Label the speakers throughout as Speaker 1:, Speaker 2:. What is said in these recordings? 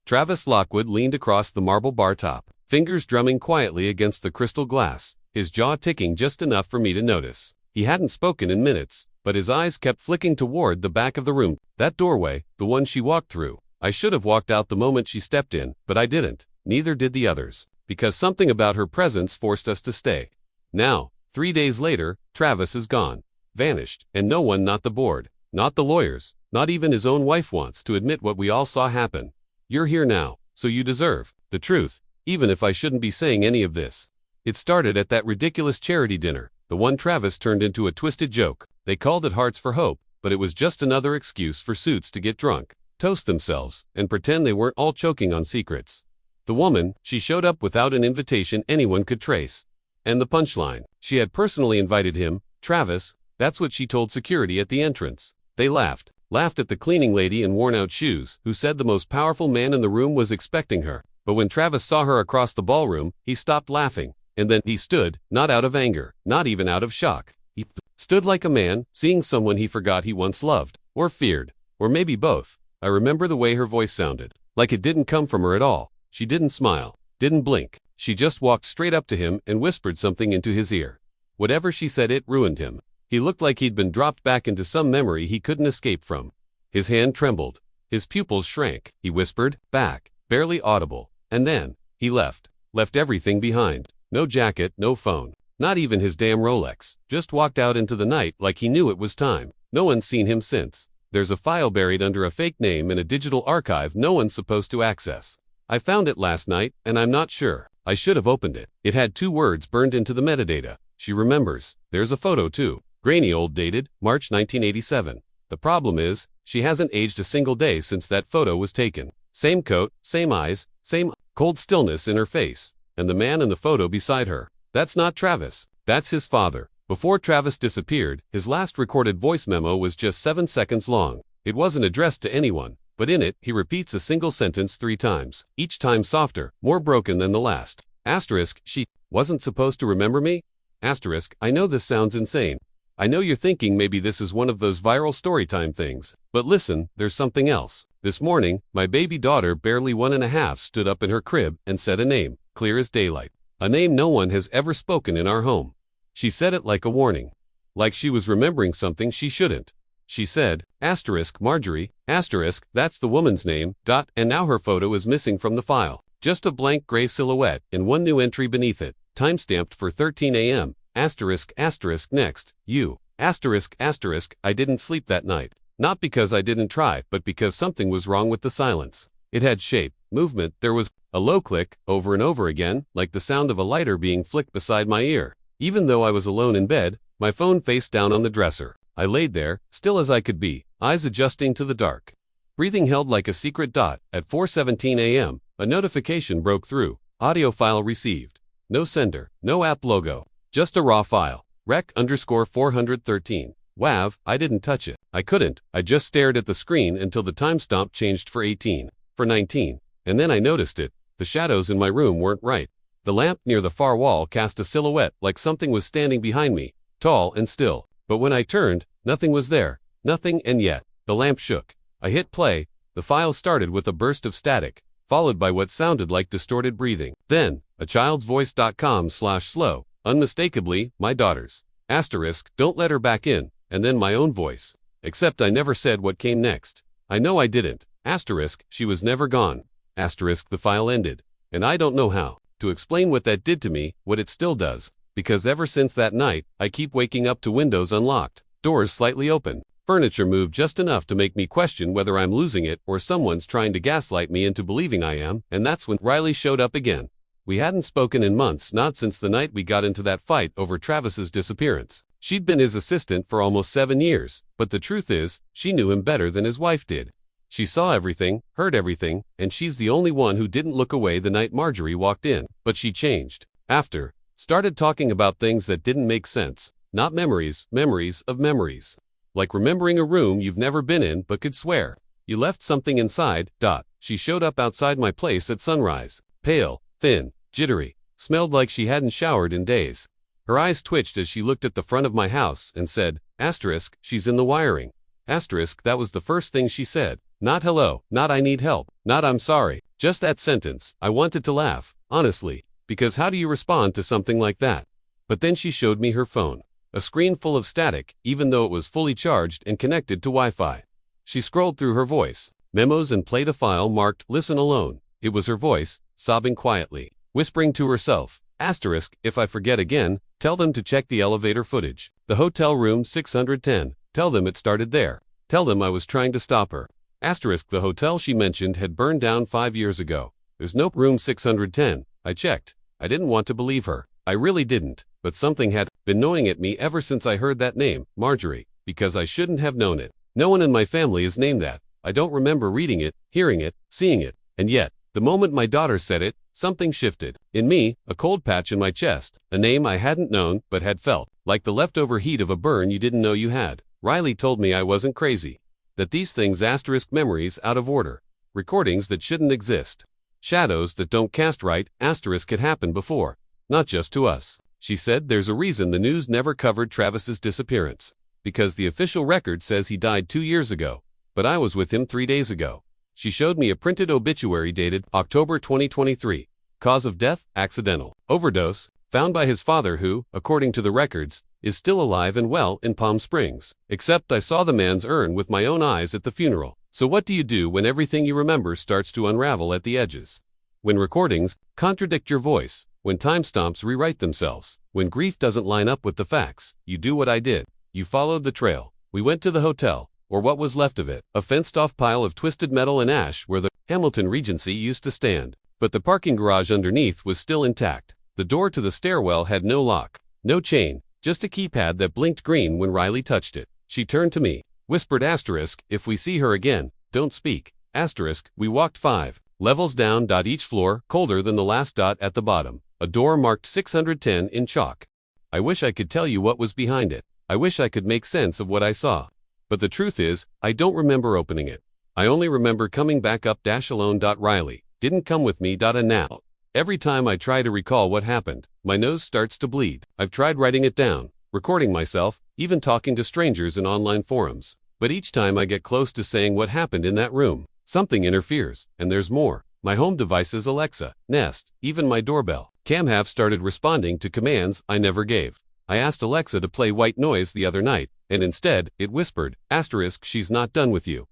Speaker 1: Travis Lockwood leaned across the marble bar top, fingers drumming quietly against the crystal glass, his jaw ticking just enough for me to notice. He hadn't spoken in minutes, but his eyes kept flicking toward the back of the room, that doorway, the one she walked through. I should have walked out the moment she stepped in, but I didn't. Neither did the others, because something about her presence forced us to stay. Now, 3 days later, Travis is gone. Vanished, and no one, not the board, not the lawyers, not even his own wife wants to admit what we all saw happen. You're here now, so you deserve the truth, even if I shouldn't be saying any of this. It started at that ridiculous charity dinner, the one Travis turned into a twisted joke. They called it Hearts for Hope, but it was just another excuse for suits to get drunk, toast themselves, and pretend they weren't all choking on secrets. The woman, she showed up without an invitation anyone could trace. And the punchline, she had personally invited him, Travis, that's what she told security at the entrance. They laughed at the cleaning lady in worn-out shoes, who said the most powerful man in the room was expecting her. But when Travis saw her across the ballroom, he stopped laughing, and then he stood, not out of anger, not even out of shock. He stood like a man, seeing someone he forgot he once loved, or feared, or maybe both. I remember the way her voice sounded, like it didn't come from her at all. She didn't smile, didn't blink. She just walked straight up to him and whispered something into his ear. Whatever she said, it ruined him. He looked like he'd been dropped back into some memory he couldn't escape from. His hand trembled. His pupils shrank. He whispered, back, barely audible. And then, he left everything behind. No jacket, no phone, not even his damn Rolex. Just walked out into the night like he knew it was time. No one's seen him since. There's a file buried under a fake name in a digital archive no one's supposed to access. I found it last night, and I'm not sure. I should have opened it. It had 2 words burned into the metadata. She remembers. There's a photo too. Grainy old, dated March 1987. The problem is, she hasn't aged a single day since that photo was taken. Same coat, same eyes, same cold stillness in her face. And the man in the photo beside her. That's not Travis. That's his father. Before Travis disappeared, his last recorded voice memo was just 7 seconds long. It wasn't addressed to anyone, but in it, he repeats a single sentence 3 times, each time softer, more broken than the last. Asterisk, she wasn't supposed to remember me? Asterisk, I know this sounds insane. I know you're thinking maybe this is one of those viral storytime things. But listen, there's something else. This morning, my baby daughter, barely 1.5, stood up in her crib and said a name, clear as daylight. A name no one has ever spoken in our home. She said it like a warning. Like she was remembering something she shouldn't. She said, asterisk, Marjorie, asterisk, that's the woman's name, dot, and now her photo is missing from the file. Just a blank gray silhouette, and one new entry beneath it, timestamped for 13 a.m., asterisk, asterisk, next, you, asterisk, asterisk, I didn't sleep that night. Not because I didn't try, but because something was wrong with the silence. It had shape, movement, there was a low click, over and over again, like the sound of a lighter being flicked beside my ear. Even though I was alone in bed, my phone face down on the dresser. I laid there, still as I could be, eyes adjusting to the dark. Breathing held like a secret dot. At 4:17 a.m., a notification broke through. Audio file received. No sender, no app logo. Just a raw file. Rec_413. WAV, I didn't touch it. I couldn't. I just stared at the screen until the timestamp changed for 18. For 19. And then I noticed it. The shadows in my room weren't right. The lamp near the far wall cast a silhouette like something was standing behind me, tall and still. But when I turned, nothing was there. Nothing, and yet, the lamp shook. I hit play. The file started with a burst of static, followed by what sounded like distorted breathing. Then, a child's voice.com/slow, unmistakably, my daughter's. Asterisk, don't let her back in, and then my own voice. Except I never said what came next. I know I didn't. Asterisk, she was never gone. Asterisk, the file ended. And I don't know how to explain what that did to me, what it still does. Because ever since that night, I keep waking up to windows unlocked, doors slightly open, furniture moved just enough to make me question whether I'm losing it or someone's trying to gaslight me into believing I am, and that's when Riley showed up again. We hadn't spoken in months, not since the night we got into that fight over Travis's disappearance. She'd been his assistant for almost 7 years, but the truth is, she knew him better than his wife did. She saw everything, heard everything, and she's the only one who didn't look away the night Marjorie walked in. But she changed. After, started talking about things that didn't make sense. Not memories, memories of memories. Like remembering a room you've never been in but could swear you left something inside, dot. She showed up outside my place at sunrise. Pale, thin, jittery, smelled like she hadn't showered in days. Her eyes twitched as she looked at the front of my house and said, asterisk, she's in the wiring. Asterisk, that was the first thing she said. Not hello, not I need help, not I'm sorry. Just that sentence, I wanted to laugh, honestly, because how do you respond to something like that? But then she showed me her phone. A screen full of static, even though it was fully charged and connected to Wi-Fi. She scrolled through her voice memos and played a file marked "Listen Alone." It was her voice, sobbing quietly, whispering to herself, asterisk, if I forget again, tell them to check the elevator footage. The hotel room 610, tell them it started there. Tell them I was trying to stop her. Asterisk, the hotel she mentioned had burned down 5 years ago. There's no room 610. I checked. I didn't want to believe her. I really didn't, but something had been gnawing at me ever since I heard that name, Marjorie, because I shouldn't have known it. No one in my family is named that. I don't remember reading it, hearing it, seeing it, and yet, the moment my daughter said it, something shifted. In me, a cold patch in my chest, a name I hadn't known but had felt, like the leftover heat of a burn you didn't know you had. Riley told me I wasn't crazy. That these things asterisk memories out of order. Recordings that shouldn't exist. Shadows that don't cast right, asterisk had happened before. Not just to us. She said there's a reason the news never covered Travis's disappearance. Because the official record says he died 2 years ago. But I was with him 3 days ago. She showed me a printed obituary dated October 2023. Cause of death, accidental. Overdose, found by his father who, according to the records, is still alive and well in Palm Springs. Except I saw the man's urn with my own eyes at the funeral. So what do you do when everything you remember starts to unravel at the edges? When recordings contradict your voice, when timestamps rewrite themselves, when grief doesn't line up with the facts, you do what I did. You followed the trail. We went to the hotel, or what was left of it, a fenced-off pile of twisted metal and ash where the Hamilton Regency used to stand. But the parking garage underneath was still intact. The door to the stairwell had no lock, no chain, just a keypad that blinked green when Riley touched it. She turned to me, whispered asterisk, if we see her again, don't speak, asterisk, we walked 5 levels down. Each floor, colder than the last dot at the bottom. A door marked 610 in chalk. I wish I could tell you what was behind it. I wish I could make sense of what I saw. But the truth is, I don't remember opening it. I only remember coming back up alone. Riley didn't come with me. And now, every time I try to recall what happened, my nose starts to bleed. I've tried writing it down, recording myself, even talking to strangers in online forums. But each time I get close to saying what happened in that room, something interferes, and there's more. My home devices, Alexa, Nest, even my doorbell, Cam have started responding to commands I never gave. I asked Alexa to play white noise the other night, and instead, it whispered, asterisk, she's not done with you.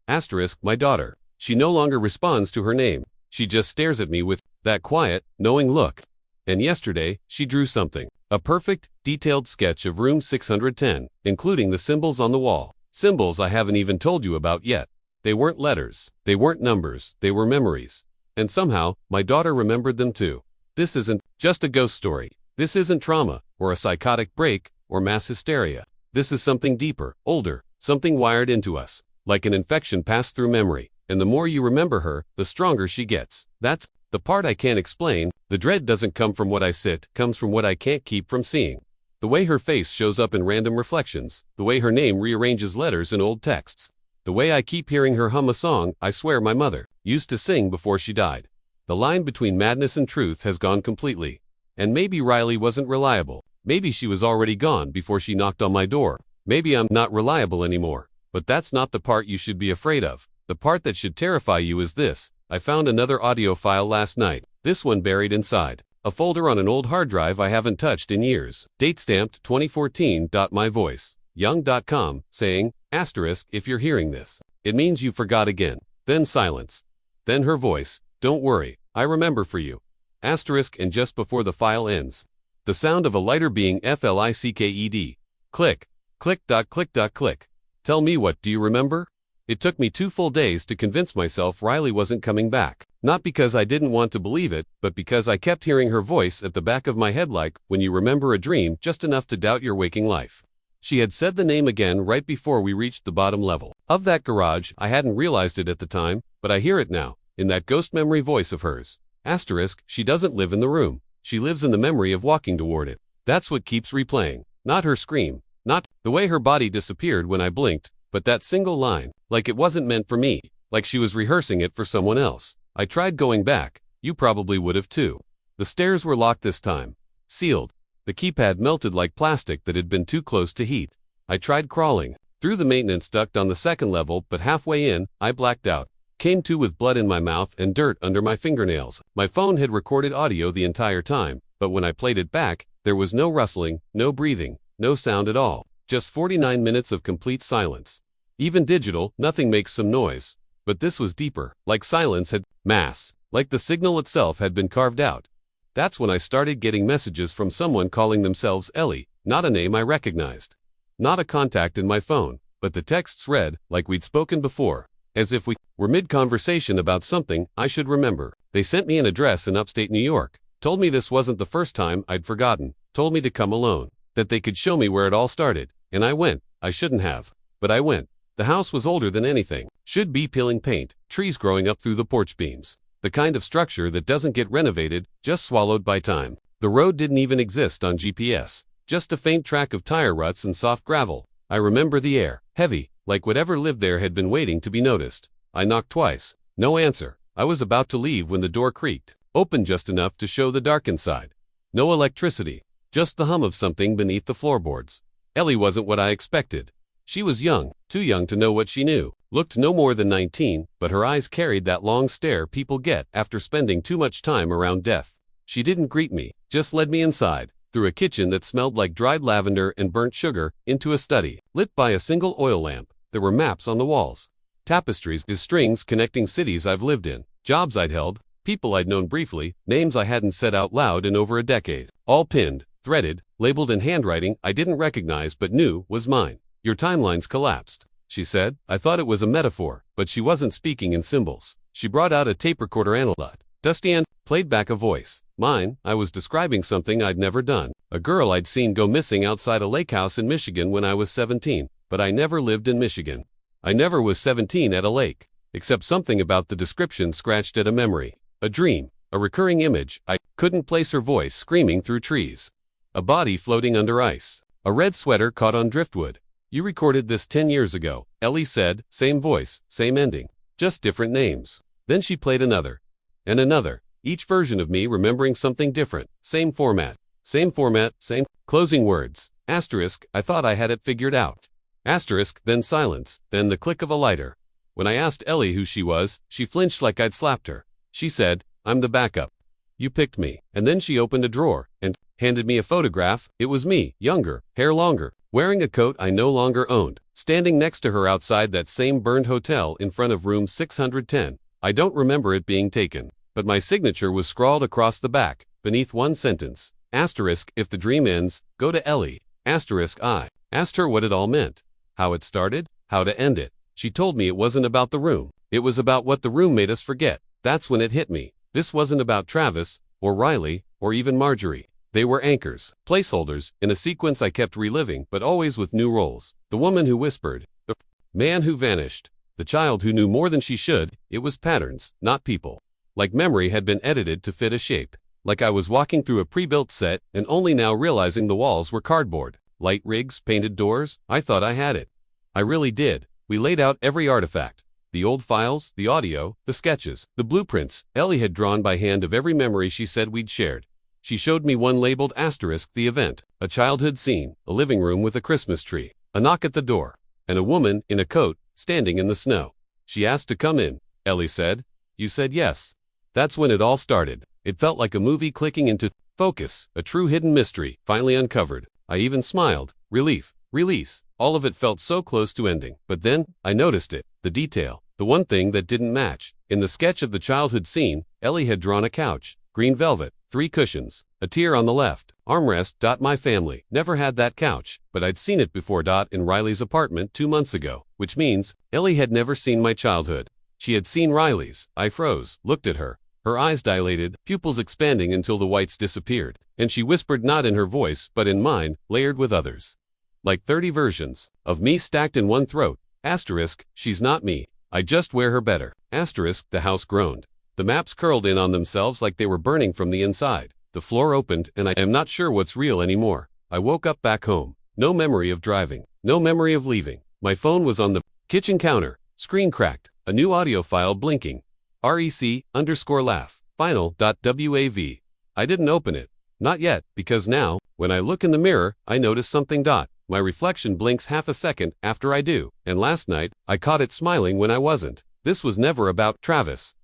Speaker 1: Asterisk, my daughter. She no longer responds to her name. She just stares at me with that quiet, knowing look. And yesterday, she drew something. A perfect, detailed sketch of room 610, including the symbols on the wall. Symbols I haven't even told you about yet. They weren't letters. They weren't numbers. They were memories. And somehow, my daughter remembered them too. This isn't just a ghost story. This isn't trauma, or a psychotic break, or mass hysteria. This is something deeper, older, something wired into us, like an infection passed through memory. And the more you remember her, the stronger she gets. That's the part I can't explain. The dread doesn't come from what I sit, comes from what I can't keep from seeing. The way her face shows up in random reflections, the way her name rearranges letters in old texts, the way I keep hearing her hum a song I swear my mother used to sing before she died. The line between madness and truth has gone completely. And maybe Riley wasn't reliable. Maybe she was already gone before she knocked on my door. Maybe I'm not reliable anymore. But that's not the part you should be afraid of. The part that should terrify you is this. I found another audio file last night. This one buried inside a folder on an old hard drive I haven't touched in years. Date stamped 2014. My voice. Young.com, saying, asterisk, if you're hearing this, it means you forgot again. Then silence. Then her voice, don't worry, I remember for you. Asterisk, and just before the file ends, the sound of a lighter being flicked. Click. Click. Tell me, what do you remember? It took me 2 full days to convince myself Riley wasn't coming back. Not because I didn't want to believe it, but because I kept hearing her voice at the back of my head, like when you remember a dream just enough to doubt your waking life. She had said the name again right before we reached the bottom level of that garage. I hadn't realized it at the time, but I hear it now, in that ghost memory voice of hers. Asterisk, she doesn't live in the room. She lives in the memory of walking toward it. That's what keeps replaying. Not her scream. Not the way her body disappeared when I blinked, but that single line, like it wasn't meant for me, like she was rehearsing it for someone else. I tried going back. You probably would have too. The stairs were locked this time. Sealed. The keypad melted like plastic that had been too close to heat. I tried crawling through the maintenance duct on the 2nd level, but halfway in, I blacked out. Came to with blood in my mouth and dirt under my fingernails. My phone had recorded audio the entire time, but when I played it back, there was no rustling, no breathing, no sound at all. Just 49 minutes of complete silence. Even digital, nothing makes some noise. But this was deeper, like silence had mass, like the signal itself had been carved out. That's when I started getting messages from someone calling themselves Ellie, not a name I recognized. Not a contact in my phone, but the texts read, like we'd spoken before, as if we were mid-conversation about something I should remember. They sent me an address in upstate New York, told me this wasn't the first time I'd forgotten, told me to come alone, that they could show me where it all started, and I went. I shouldn't have, but I went. The house was older than anything, should be peeling paint, trees growing up through the porch beams. The kind of structure that doesn't get renovated, just swallowed by time. The road didn't even exist on GPS, just a faint track of tire ruts and soft gravel. I remember the air, heavy, like whatever lived there had been waiting to be noticed. I knocked twice. No answer. I was about to leave when the door creaked, opened just enough to show the dark inside. No electricity, just the hum of something beneath the floorboards. Ellie wasn't what I expected. She was young, too young to know what she knew, looked no more than 19, but her eyes carried that long stare people get after spending too much time around death. She didn't greet me, just led me inside, through a kitchen that smelled like dried lavender and burnt sugar, into a study, lit by a single oil lamp. There were maps on the walls, tapestries with strings connecting cities I've lived in, jobs I'd held, people I'd known briefly, names I hadn't said out loud in over a decade, all pinned, threaded, labeled in handwriting I didn't recognize but knew was mine. Your timelines collapsed, she said. I thought it was a metaphor, but she wasn't speaking in symbols. She brought out a tape recorder analog, dusty and played back a voice. Mine. I was describing something I'd never done. A girl I'd seen go missing outside a lake house in Michigan when I was 17, but I never lived in Michigan. I never was 17 at a lake, except something about the description scratched at a memory, a dream, a recurring image. I couldn't place her voice screaming through trees. A body floating under ice. A red sweater caught on driftwood. You recorded this 10 years ago, Ellie said, same voice, same ending, just different names. Then she played another, and another, each version of me remembering something different, same format, same closing words, asterisk. I thought I had it figured out. Asterisk, then silence, then the click of a lighter. When I asked Ellie who she was, she flinched like I'd slapped her. She said, I'm the backup. You picked me. And then she opened a drawer and handed me a photograph. It was me, younger, hair longer, wearing a coat I no longer owned, standing next to her outside that same burned hotel in front of room 610. I don't remember it being taken, but my signature was scrawled across the back, beneath one sentence. Asterisk, if the dream ends, go to Ellie. Asterisk, I asked her what it all meant, how it started, how to end it. She told me it wasn't about the room. It was about what the room made us forget. That's when it hit me. This wasn't about Travis, or Riley, or even Marjorie. They were anchors, placeholders, in a sequence I kept reliving, but always with new roles. The woman who whispered, the man who vanished, the child who knew more than she should. It was patterns, not people. Like memory had been edited to fit a shape. Like I was walking through a pre-built set and only now realizing the walls were cardboard. Light rigs, painted doors. I thought I had it. I really did. We laid out every artifact. The old files, the audio, the sketches, the blueprints Ellie had drawn by hand of every memory she said we'd shared. She showed me one labeled asterisk, the event, a childhood scene, a living room with a Christmas tree, a knock at the door, and a woman in a coat standing in the snow. She asked to come in, Ellie said. You said yes. That's when it all started. It felt like a movie clicking into focus, a true hidden mystery, finally uncovered. I even smiled. Relief, release. All of it felt so close to ending. But then, I noticed it, the detail, the one thing that didn't match. In the sketch of the childhood scene, Ellie had drawn a couch, green velvet, 3 cushions, a tier on the left, armrest. My family never had that couch, but I'd seen it before. In Riley's apartment 2 months ago, which means Ellie had never seen my childhood. She had seen Riley's. I froze, looked at her. Her eyes dilated, pupils expanding until the whites disappeared, and she whispered, not in her voice, but in mine, layered with others. Like 30 versions of me stacked in one throat. Asterisk, she's not me. I just wear her better. Asterisk, the house groaned. The maps curled in on themselves like they were burning from the inside. The floor opened, and I am not sure what's real anymore. I woke up back home. No memory of driving. No memory of leaving. My phone was on the kitchen counter. Screen cracked. A new audio file blinking. rec_laugh. Final.wav. I didn't open it. Not yet, because now, when I look in the mirror, I notice something. My reflection blinks half a second after I do, and last night, I caught it smiling when I wasn't. This was never about Travis.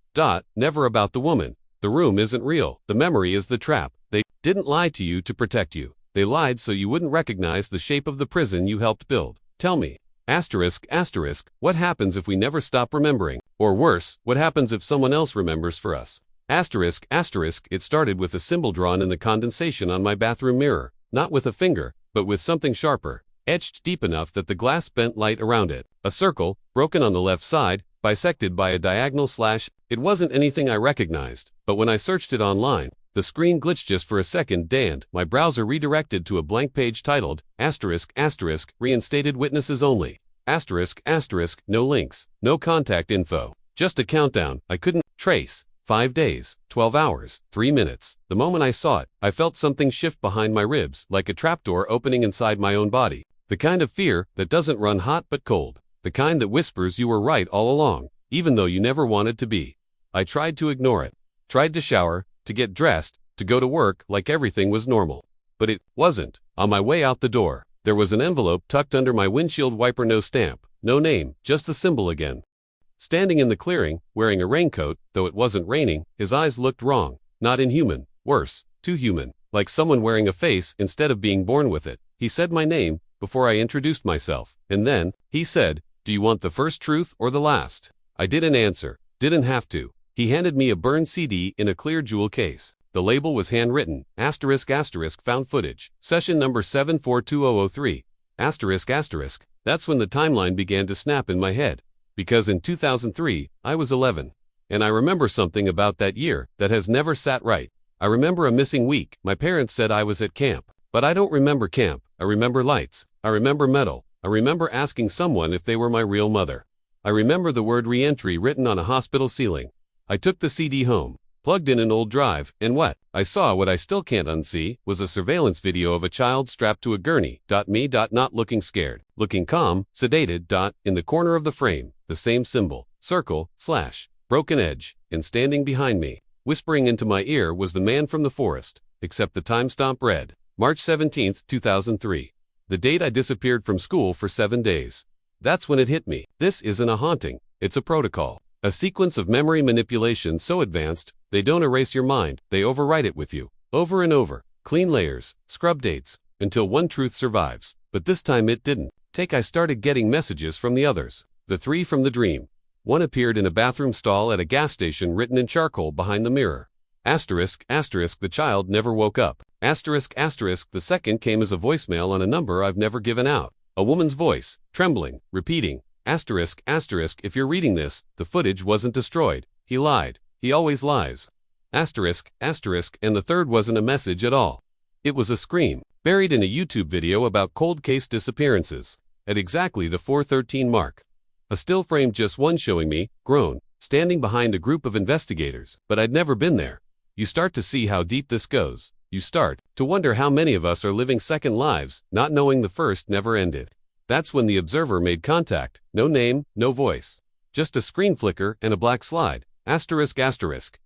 Speaker 1: Never about the woman. The room isn't real. The memory is the trap. They didn't lie to you to protect you. They lied so you wouldn't recognize the shape of the prison you helped build. Tell me. What happens if we never stop remembering? Or worse, what happens if someone else remembers for us? It started with a symbol drawn in the condensation on my bathroom mirror, not with a finger, but with something sharper, etched deep enough that the glass bent light around it. A circle, broken on the left side, bisected by a diagonal slash. It wasn't anything I recognized, but when I searched it online, the screen glitched just for a second and my browser redirected to a blank page titled, reinstated witnesses only. No links, no contact info, just a countdown I couldn't trace. 5 days, 12 hours, 3 minutes. The moment I saw it, I felt something shift behind my ribs, like a trapdoor opening inside my own body. The kind of fear that doesn't run hot but cold. The kind that whispers you were right all along, even though you never wanted to be. I tried to ignore it. Tried to shower, to get dressed, to go to work like everything was normal. But it wasn't. On my way out the door, there was an envelope tucked under my windshield wiper, no stamp, no name, just a symbol again. Standing in the clearing, wearing a raincoat, though it wasn't raining, his eyes looked wrong, not inhuman, worse, too human, like someone wearing a face instead of being born with it. He said my name before I introduced myself, and then, he said, "Do you want the first truth or the last?" I didn't answer, didn't have to. He handed me a burned CD in a clear jewel case. The label was handwritten, found footage, session number 742003, That's when the timeline began to snap in my head. Because in 2003, I was 11. And I remember something about that year that has never sat right. I remember a missing week. My parents said I was at camp. But I don't remember camp. I remember lights. I remember metal. I remember asking someone if they were my real mother. I remember the word re-entry written on a hospital ceiling. I took the CD home, plugged in an old drive, and what I saw, what I still can't unsee, was a surveillance video of a child strapped to a gurney. Not looking scared, looking calm, sedated. In the corner of the frame, the same symbol, circle, slash, broken edge, and standing behind me, whispering into my ear, was the man from the forest, except the timestamp read, March 17, 2003. The date I disappeared from school for 7 days. That's when it hit me. This isn't a haunting, it's a protocol. A sequence of memory manipulation so advanced, they don't erase your mind, they overwrite it with you. Over and over, clean layers, scrub dates, until one truth survives. But this time it didn't. I started getting messages from the others. The three from the dream. One appeared in a bathroom stall at a gas station, written in charcoal behind the mirror. The child never woke up. The second came as a voicemail on a number I've never given out. A woman's voice, trembling, repeating, if you're reading this, the footage wasn't destroyed. He lied. He always lies. And the third wasn't a message at all. It was a scream, buried in a YouTube video about cold case disappearances, at exactly the 4:13 mark. A still frame, just one, showing me, grown, standing behind a group of investigators, but I'd never been there. You start to see how deep this goes. You start to wonder how many of us are living second lives, not knowing the first never ended. That's when the observer made contact. No name, no voice. Just a screen flicker and a black slide.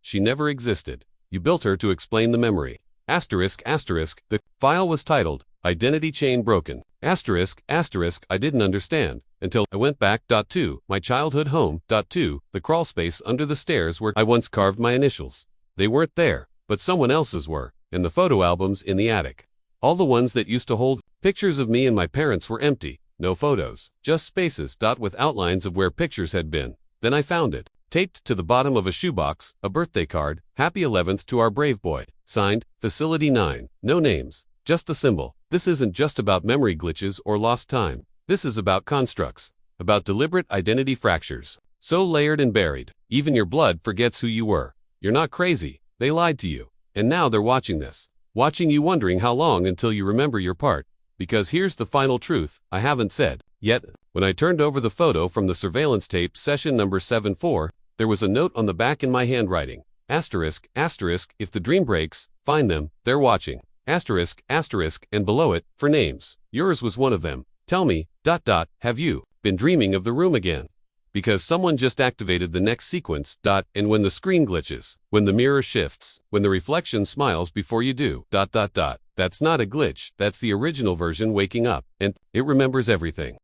Speaker 1: She never existed. You built her to explain the memory. The file was titled, Identity Chain Broken. I didn't understand, until I went back. To my childhood home. To the crawl space under the stairs where I once carved my initials. They weren't there, but someone else's were, and the photo albums in the attic. All the ones that used to hold pictures of me and my parents were empty. No photos, just spaces. With outlines of where pictures had been. Then I found it, taped to the bottom of a shoebox, a birthday card, Happy 11th to our brave boy. Signed, Facility 9. No names, just the symbol. This isn't just about memory glitches or lost time. This is about constructs, about deliberate identity fractures. So layered and buried, even your blood forgets who you were. You're not crazy, they lied to you. And now they're watching this. Watching you, wondering how long until you remember your part. Because here's the final truth I haven't said yet. When I turned over the photo from the surveillance tape, session number 74, there was a note on the back in my handwriting. If the dream breaks, find them, they're watching. And below it, for names. Yours was one of them. Tell me, have you been dreaming of the room again? Because someone just activated the next sequence. And when the screen glitches, when the mirror shifts, when the reflection smiles before you do. That's not a glitch, that's the original version waking up, and it remembers everything.